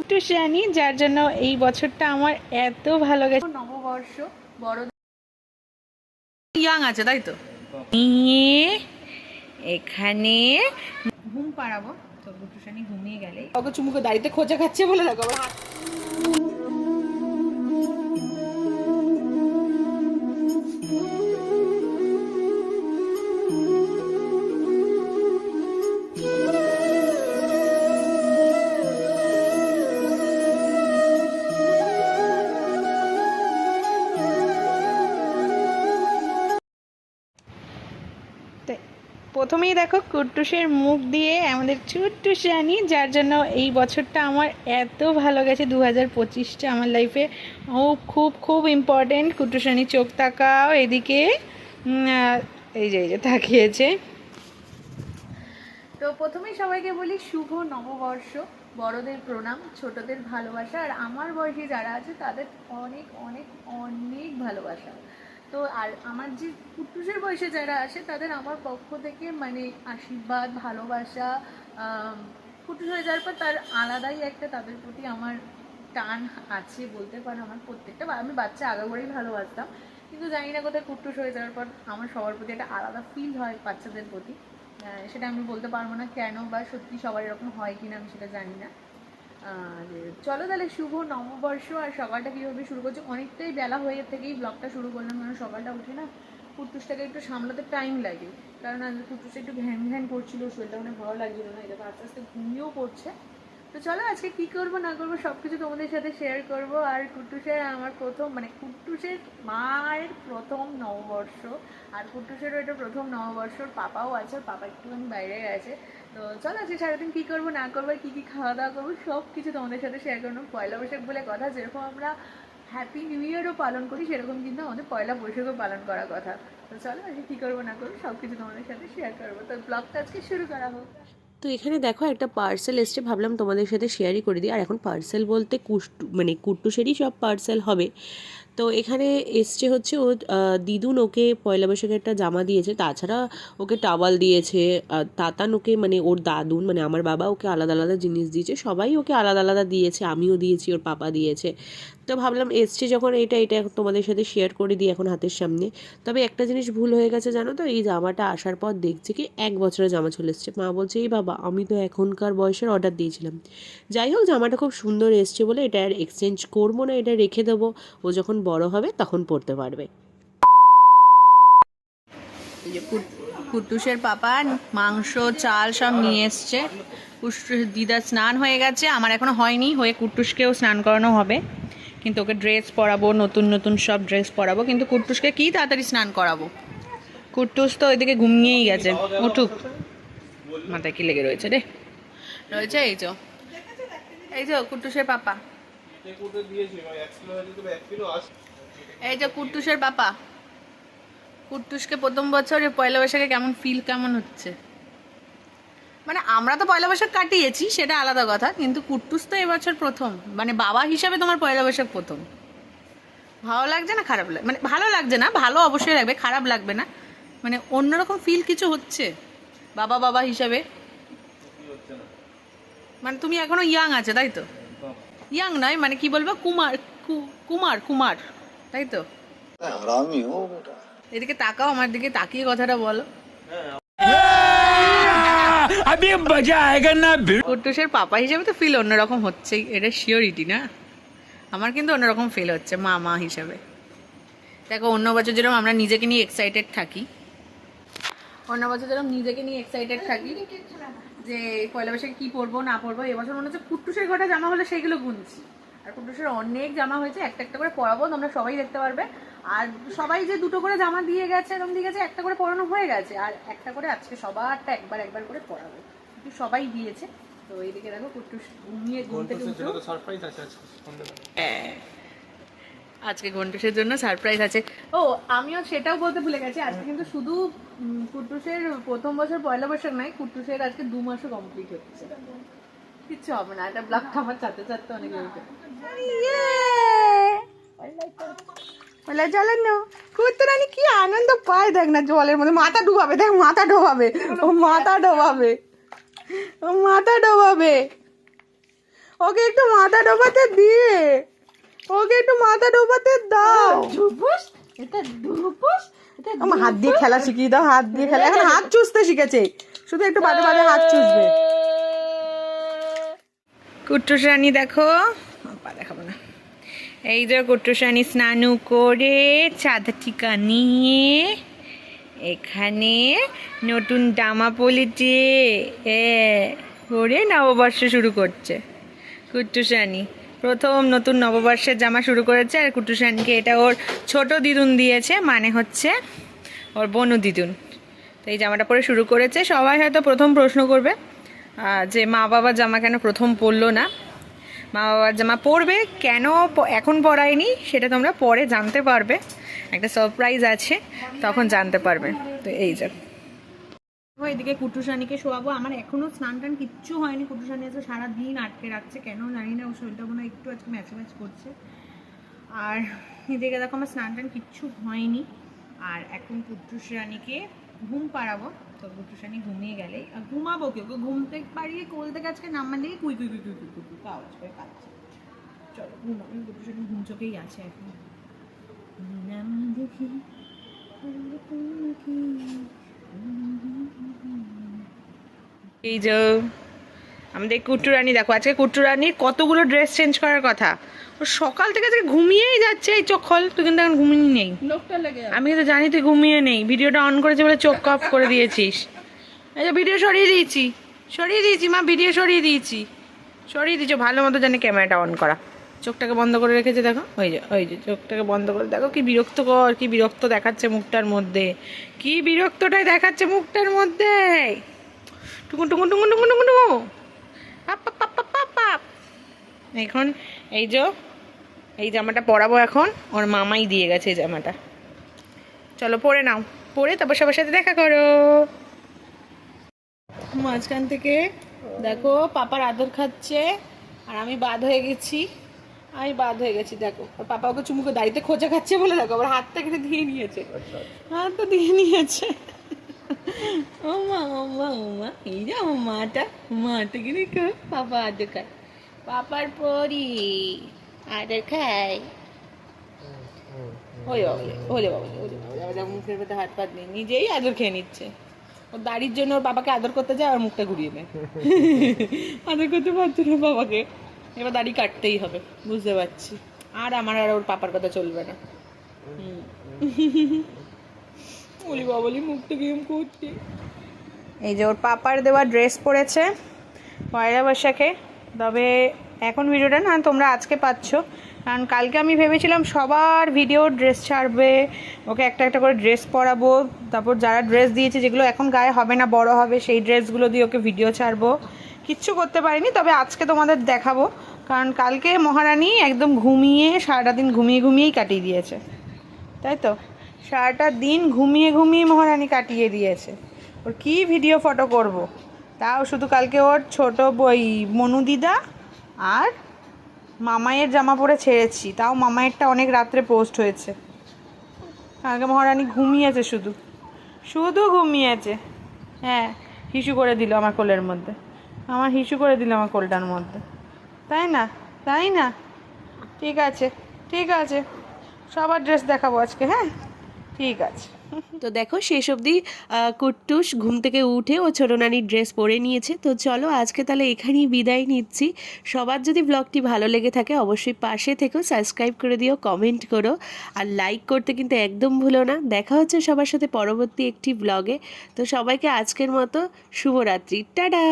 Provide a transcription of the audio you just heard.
টুসানি, যার জন্য এই বছরটা আমার এত ভালো গেছে। নববর্ষ বড় ইয়াং আছে, তাই তো? নিয়ে এখানে ঘুম পাড়াবো, তো টুসানি ঘুমিয়ে গেলে ওকে চুমুকে দাড়িতে খোঁচা খাচ্ছে বলে দেখো আবার হাত। প্রথমেই দেখো কুট্টুসের মুখ দিয়ে আমাদের টুসানি, যার জন্য এই বছরটা আমার এত ভালো গেছে। 2025টা আমার লাইফে খুব খুব ইম্পর্টেন্ট। কুট্টুসানি চোখ তাকাও এদিকে, এই যে তাকিয়েছে। তো প্রথমেই সবাইকে বলি শুভ নববর্ষ, বড়দের প্রণাম, ছোটদের ভালোবাসা, আর আমার বয়সী যারা আছে তাদের অনেক অনেক অনেক ভালোবাসা। তো আর আমার যে কুট্টুসের বয়সে যারা আসে তাদের আমার পক্ষ থেকে মানে আশীর্বাদ, ভালোবাসা। কুট্টুস হয়ে যাওয়ার পর তার আলাদাই একটা তাদের প্রতি আমার টান আছে বলতে পারো। আমার প্রত্যেকটা আমি বাচ্চা আগাগোড়াই ভালোবাসতাম, কিন্তু জানি না কোথায় কুট্টুস হয়ে যাওয়ার পর আমার সবার প্রতি একটা আলাদা ফিল হয় বাচ্চাদের প্রতি। সেটা আমি বলতে পারবো না কেন, বা সত্যি সবার এরকম হয় কিনা আমি সেটা জানি না। চলো তাহলে শুভ নববর্ষ। আর সকালটা কীভাবে শুরু করছি, অনেকটাই বেলা হয়ে থেকেই ব্লগটা শুরু করলাম, কারণ সকালটা উঠে না কুট্টুসটাকে একটু সামলাতে টাইম লাগে, কারণ কুট্টুসটা একটু ঘ্যান ঘ্যান করছিল, শরীরটা মানে ভালো লাগছিল না, এটা আস্তে আস্তে ঘুমিয়েও পড়ছে। তো চলো আজকে কী করবো না করবো সব কিছু তোমাদের সাথে শেয়ার করব। আর কুট্টুসের আমার প্রথম মানে কুট্টুসের মায়ের প্রথম নববর্ষ, আর কুট্টুসেরও এটা প্রথম নববর্ষর পাপাও আছে, পাপা একটুখানি বাইরে গেছে। তো চলো আজকে সারাদিন কী করবো না করবো, কী কী খাওয়া দাওয়া করবো সব কিছু তোমাদের সাথে শেয়ার করবো। পয়লা বৈশাখ বলে কথা, যেরকম আমরা হ্যাপি নিউ ইয়ারও পালন করি সেরকম কিন্তু আমাদের পয়লা বৈশাখও পালন করার কথা। তো চলো আজকে কী করবো না করবো সব কিছু তোমাদের সাথে শেয়ার করবো। তো ব্লগটা আজকে শুরু করা হোক। তো এখানে দেখো একটা পার্সেল এসছে, ভাবলাম তোমাদের সাথে শেয়ারই করে দিই। আর এখন পার্সেল বলতে কুট্টুসেরই সব পার্সেল হবে। তো এখানে এসছে হচ্ছে ও দিদুন ওকে পয়লা বৈশাখে একটা জামা দিয়েছে, তাছাড়া ওকে টাওয়াল দিয়েছে। তাতান ওকে মানে ওর দাদুন মানে আমার বাবা ওকে আলাদা আলাদা জিনিস দিয়েছে, সবাই ওকে আলাদা আলাদা দিয়েছে, আমিও দিয়েছি, ওর পাপা দিয়েছে। তো ভাবলাম এসছে যখন এটা তোমাদের সাথে শেয়ার করে দিই এখন হাতের সামনে। তবে একটা জিনিস ভুল হয়ে গেছে জানো তো, এই জামাটা আসার পর দেখছি কি 1 বছরের জামা চলে এসছে। মা বলছে এই বাবা আমি তো এখনকার বয়সের অর্ডার দিয়েছিলাম। যাই হোক জামাটা খুব সুন্দর এসছে বলে এটা আর এক্সচেঞ্জ করবো না, এটা রেখে দেবো, ও যখন বড় হবে তখন পড়তে পারবে। এই যে কুট্টুসের পাপা মাংস চাল সব নিয়ে এসছে। দিদার স্নান হয়ে গেছে, আমার এখনো হয়নি, হয়ে কুট্টুসকেও স্নান করানো হবে। কিন্তু ওকে ড্রেস পরাবো, নতুন নতুন সব ড্রেস পরাবো, কিন্তু কুট্টুসকে কি তাড়াতাড়ি স্নান করাবো। কুট্টুস তো ওইদিকে ঘুমিয়েই গেছে, উঠুক, মাথায় কি লেগে রয়েছে রে, রয়েছে এই যে কুট্টুসের পাপা, এই যে কুট্টুসের পাপা। কুট্টুসকে প্রথম বছরে পয়লা বৈশাখে কেমন হচ্ছে, মানে আমরা তো পয়লা বৈশাখ কাটিয়েছি সেটা আলাদা কথা, কিন্তু কুট্টুস তো এবছর প্রথম, মানে বাবা হিসাবে তোমার পয়লা বৈশাখ প্রথম। ভালো লাগছে না খারাপ লাগে, মানে ভালো লাগছে না, ভালো অবশ্যই লাগবে, খারাপ লাগবে না, মানে অন্যরকম ফিল কিছু হচ্ছে বাবা হিসাবে। মানে তুমি এখনো ইয়াং আছে তাই তো, ইয়াং নয় মানে কি বলবো, কুমার তাই তো। এদিকে তাকাও, আমার দিকে তাকিয়ে কথাটা বলো। কুট্টুসের পাপা হিসেবে তো ফিল অন্যরকম হচ্ছেই, এটা শিওরিটি না, আমার কিন্তু অন্যরকম ফিল হচ্ছে মামা হিসাবে। দেখো অন্য বছর যেরকম আমরা নিজেকে নিয়ে এক্সাইটেড থাকি, যে পয়লা বৈশাখে কী পরবো না পরবো, এবছর মনে হচ্ছে কুট্টুসের কটা জামা হলে সেইগুলো গুনছি, আর কুট্টুসের অনেক জামা হয়েছে, একটা একটা করে পরাবো, তোমরা সবাই দেখতে পারবে। আর সবাই যে 2টো করে জামা দিয়ে গেছে এরকম দিয়ে গেছে, একটা করে পরানো হয়ে গেছে, আর একটা করে আজকে সবারটা একবার করে পরাবো, কিন্তু সবাই দিয়েছে। তো এইদিকে দেখো কুট্টুস ঘুমিয়ে ঘুম থেকে উঠলো, আজকে ঘন্টুসের জন্য সারপ্রাইজ আছে। ও আমিও সেটাও বলতে ভুলে গেছি, আজকে কিন্তু শুধু কুট্টুসের প্রথম বছর পয়লা বৈশাখ নয়, কুট্টুসের আজকে 2 মাসও কমপ্লিট হচ্ছে। কিচ্ছু হবে না, এটা ব্লগটা আমার চাতে অনেক হয়েছে। জ্বালানো কুত্তরানি কি আনন্দ পায় দেখ না, জলের মধ্যে মাথা ডুবাবে, দেখ মাথা ডোবাবে, ও মাথা ডোবাবে। ও মাথা ডোবাবে, ওকে একটু মাথা ডোবাতে দিয়ে, ওকে একটু মাথা ডোবাতে দাও। আমার হাত দিয়ে খেলা শিখিয়ে দাও, হাত দিয়ে খেলা, এখন হাত চুষতে শিখেছে, শুধু একটু বাদে বাদে হাত চুষবে। কুট্টুস রানী দেখো, দেখাবো না, এই যে কুট্টুস রানী স্নানু করে চাঁদা টিকা নিয়ে এখানে নতুন জামা পরেছে, করে নববর্ষ শুরু করছে। কুট্টুস রানী প্রথম নতুন নববর্ষের জামা শুরু করেছে, আর কুট্টুস রানীকে এটা ওর ছোট দিদুন দিয়েছে, মানে হচ্ছে ওর বনু দিদুন। তো এই জামাটা পরে শুরু করেছে। সবাই হয়তো প্রথম প্রশ্ন করবে যে মা বাবার জামা কেন প্রথম পরলো না। মা বাবার জামা পরবে কেন এখন পরায়নি সেটা তোমরা পরে জানতে পারবে, একটা সারপ্রাইজ আছে, তখন জানতে পারবে। তো এই যে এদিকে কুট্টুস রানীকে শোয়াবো। আমার এখনো স্নান টান কিচ্ছু হয়নি। কুট্টুস রানী আজকে সারাদিন আটকে রাখছে, কেন জানি না, ওর শরীরটা মনে হয় একটু আজকে ম্যাচ ম্যাচ করছে। আর এদিকে দেখো আমার স্নান টান কিচ্ছু হয়নি। আর এখন কুট্টুস রানীকে ঘুম পাড়াবো। তো কুট্টুস রানী ঘুমিয়ে গেলেই ঘুমাবো, কেউ ঘুমতে পারিয়ে কোল থেকে আজকে নামালেই কুই কুই কুই কুই কুই কুই কুই আওয়াজ করে কাঁদছে। চলো ঘুমাবো, কুট্টুস রানী ঘুম চোখেই আছে এখন। আমি দেখি এই যে আমাদের কুট্টু রানী দেখো, আজকে কুট্টু রানীর কতগুলো ড্রেস চেঞ্জ করার কথা। ও সকাল থেকে আজকে ঘুমিয়েই যাচ্ছে। এই চোখ খোল, তুই কিন্তু এখন ঘুমিয়ে নেই। আমি কিন্তু জানি তুই ঘুমিয়ে নেই, ভিডিওটা অন করেছে বলে চোখ অফ করে দিয়েছিস। এই যে ভিডিও সরিয়ে দিয়েছি মা, ভিডিও সরিয়ে দিয়েছি ভালো মতো জানি ক্যামেরাটা অন করা। চোখটাকে বন্ধ করে রেখেছে দেখো, ওই যে চোখটাকে বন্ধ করে দেখো, কি বিরক্ত দেখাচ্ছে মুখটার মধ্যে, কি বিরক্তটাই দেখাচ্ছে মুখটার মধ্যে। টুকুন টুকুন টুকুন টুকুন টুকুন টুকু এখন এই জামাটা পরাবো এখন, ওর মামাই দিয়ে গেছে এই জামাটা। চলো পরে নাও, পরে তারপর সবার সাথে দেখা করো। মাঝখান থেকে দেখো পাপার আদর খাচ্ছে, আর আমি বাদ হয়ে গেছি। দেখো পাপা ওকে চুমুকে দাড়িতে খোঁচা খাচ্ছে বলে দেখো আবার হাতটা কেটে দিয়ে নিয়েছে, হাতটা দিয়ে নিয়েছে। ও মা এই যে আমার মাটা কিনে পাপা আদর খায়, পাপার পরি আদর খায়। ওলে বাবা মুখের ভেতরে হাত পাত নেই, নিজেই আদর খেয়ে নিচ্ছে। ওর দাড়ির জন্য ওর বাবাকে আদর করতে যায়, আর মুখটা ঘুরিয়ে নেয়। আদর করতে পারছে না বাবাকে, এবার দাড়ি কাটতেই হবে, বুঝতে পারছি। আর আমার আর ওর পাপার কথা চলবে না। বলি বাবলি মুখটা গেম করছে। এই যে ওর পাপার দেওয়া ড্রেস পরেছে পয়লা বৈশাখে। তবে এখন ভিডিওটা না তোমরা আজকে পাচ্ছ, কারণ কালকে আমি ভেবেছিলাম সবার ভিডিও ড্রেস ছাড়বে, ওকে একটা একটা করে ড্রেস পরাবো, তারপর যারা ড্রেস দিয়েছে যেগুলো এখন গায়ে হবে না বড় হবে সেই ড্রেসগুলো দিয়ে ওকে ভিডিও ছাড়বো। কিচ্ছু করতে পারিনি, তবে আজকে তোমাদের দেখাবো, কারণ কালকে মহারানী একদম সারাটা দিন ঘুমিয়েই কাটিয়ে দিয়েছে, তাই তো সারাটা দিন ঘুমিয়ে মহারানী কাটিয়ে দিয়েছে। ওর কি ভিডিও ফটো করব, তাও শুধু কালকে ওর ছোট বই মনু দিদা আর মামাইয়ের জামা পরে ছেড়েছি, তাও মামাইয়েরটা অনেক রাত্রে পোস্ট হয়েছে। কালকে মহারানী ঘুমিয়েছে, শুধু ঘুমিয়েছে। হ্যাঁ, হিসু করে দিল আমার কোলের মধ্যে, হিসু করে দিল আমার কোলটার মধ্যে, তাই না? ঠিক আছে সবার ড্রেস দেখাবো আজকে। হ্যাঁ ঠিক আছে। তো দেখো শেষ অবধি কুট্টুস ঘুম থেকে উঠে ও ছোটো নানির ড্রেস পরে নিয়েছে। তো চলো আজকে তাহলে এখানেই বিদায় নিচ্ছি। সবার যদি ব্লগটি ভালো লেগে থাকে অবশ্যই পাশে থেকেও সাবস্ক্রাইব করে দিও, কমেন্ট করো, আর লাইক করতে কিন্তু একদম ভুলো না। দেখা হচ্ছে সবার সাথে পরবর্তী একটি ব্লগে। তো সবাইকে আজকের মতো শুভরাত্রি, টাটা।